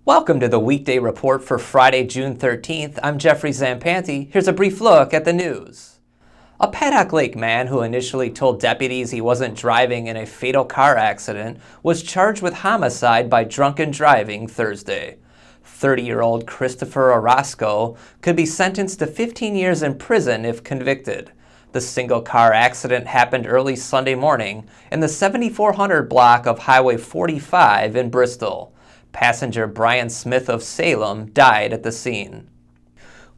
Welcome to the Weekday Report for Friday, June 13th. I'm Jeffrey Zampanti. Here's a brief look at the news. A Paddock Lake man who initially told deputies he wasn't driving in a fatal car accident was charged with homicide by drunken driving Thursday. 30-year-old Christopher Orozco could be sentenced to 15 years in prison if convicted. The single-car accident happened early Sunday morning in the 7400 block of Highway 45 in Bristol. Passenger Brian Smith of Salem died at the scene.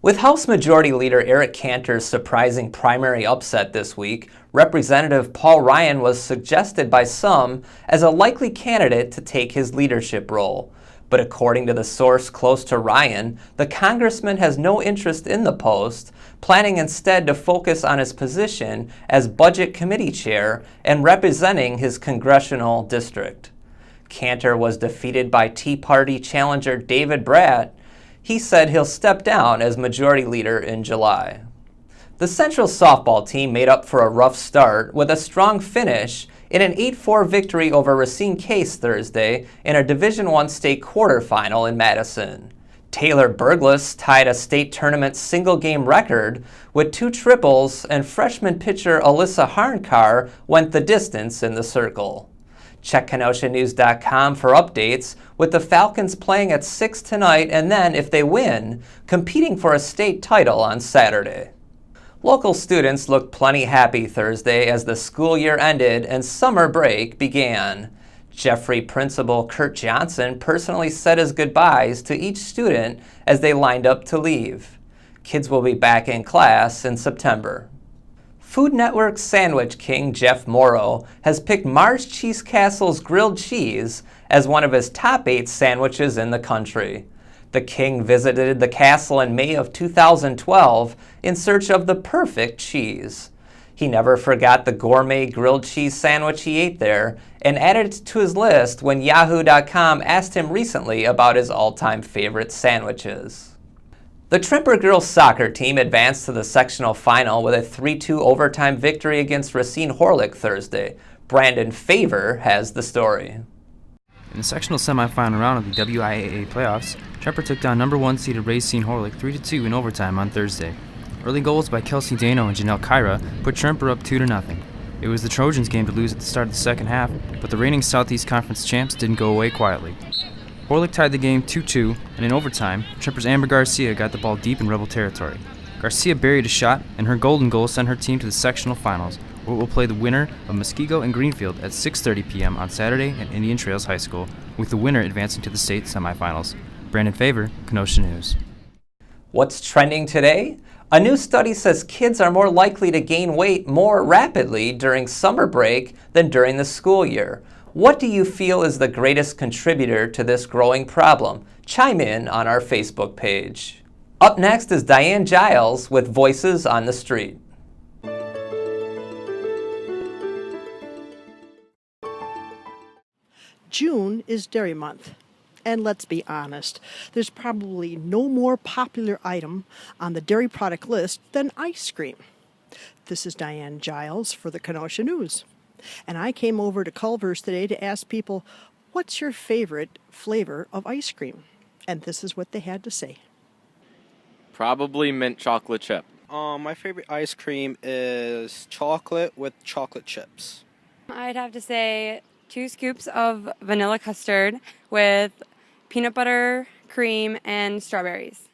With House Majority Leader Eric Cantor's surprising primary upset this week, Representative Paul Ryan was suggested by some as a likely candidate to take his leadership role. But according to the source close to Ryan, the congressman has no interest in the post, planning instead to focus on his position as Budget Committee Chair and representing his congressional district. Cantor was defeated by Tea Party challenger David Bratt. He said he'll step down as Majority Leader in July. The Central softball team made up for a rough start with a strong finish in an 8-4 victory over Racine Case Thursday in a Division I state quarterfinal in Madison. Taylor Burgess tied a state tournament single-game record with 2 triples, and freshman pitcher Alyssa Harnkar went the distance in the circle. Check KenoshaNews.com for updates, with the Falcons playing at 6 tonight and then, if they win, competing for a state title on Saturday. Local students looked plenty happy Thursday as the school year ended and summer break began. Jeffrey Principal Kurt Johnson personally said his goodbyes to each student as they lined up to leave. Kids will be back in class in September. Food Network sandwich king Jeff Morrow has picked Mars Cheese Castle's grilled cheese as one of his top 8 sandwiches in the country. The king visited the castle in May of 2012 in search of the perfect cheese. He never forgot the gourmet grilled cheese sandwich he ate there and added it to his list when Yahoo.com asked him recently about his all-time favorite sandwiches. The Trimper girls soccer team advanced to the sectional final with a 3-2 overtime victory against Racine Thursday. Brandon Favor has the story. In the sectional semifinal round of the WIAA playoffs, Trimper took down number 1 seeded Racine 3-2 in overtime on Thursday. Early goals by Kelsey Dano and Janelle Kyra put Trimper up 2-0. It was the Trojans' game to lose at the start of the second half, but the reigning Southeast Conference champs didn't go away quietly. Horlick tied the game 2-2, and in overtime, Trimper's Amber Garcia got the ball deep in Rebel territory. Garcia buried a shot, and her golden goal sent her team to the sectional finals, where it will play the winner of Muskego and Greenfield at 6:30 p.m. on Saturday at Indian Trails High School, with the winner advancing to the state semifinals. Brandon Favor, Kenosha News. What's trending today? A new study says kids are more likely to gain weight more rapidly during summer break than during the school year. What do you feel is the greatest contributor to this growing problem? Chime in on our Facebook page. Up next is Diane Giles with Voices on the Street. June is Dairy Month. And let's be honest, there's probably no more popular item on the dairy product list than ice cream. This is Diane Giles for the Kenosha News. And I came over to Culver's today to ask people, what's your favorite flavor of ice cream? And this is what they had to say. Probably mint chocolate chip. My favorite ice cream is chocolate with chocolate chips. I'd have to say 2 scoops of vanilla custard with peanut butter, cream, and strawberries.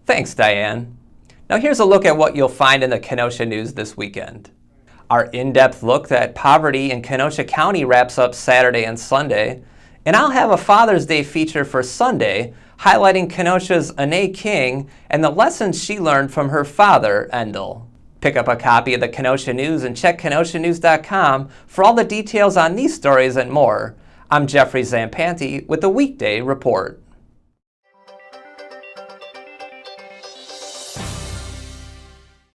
Thanks, Diane. Now here's a look at what you'll find in the Kenosha News this weekend. Our in-depth look at poverty in Kenosha County wraps up Saturday and Sunday. And I'll have a Father's Day feature for Sunday, highlighting Kenosha's Anae King and the lessons she learned from her father, Endel. Pick up a copy of the Kenosha News and check KenoshaNews.com for all the details on these stories and more. I'm Jeffrey Zampanti with the Weekday Report.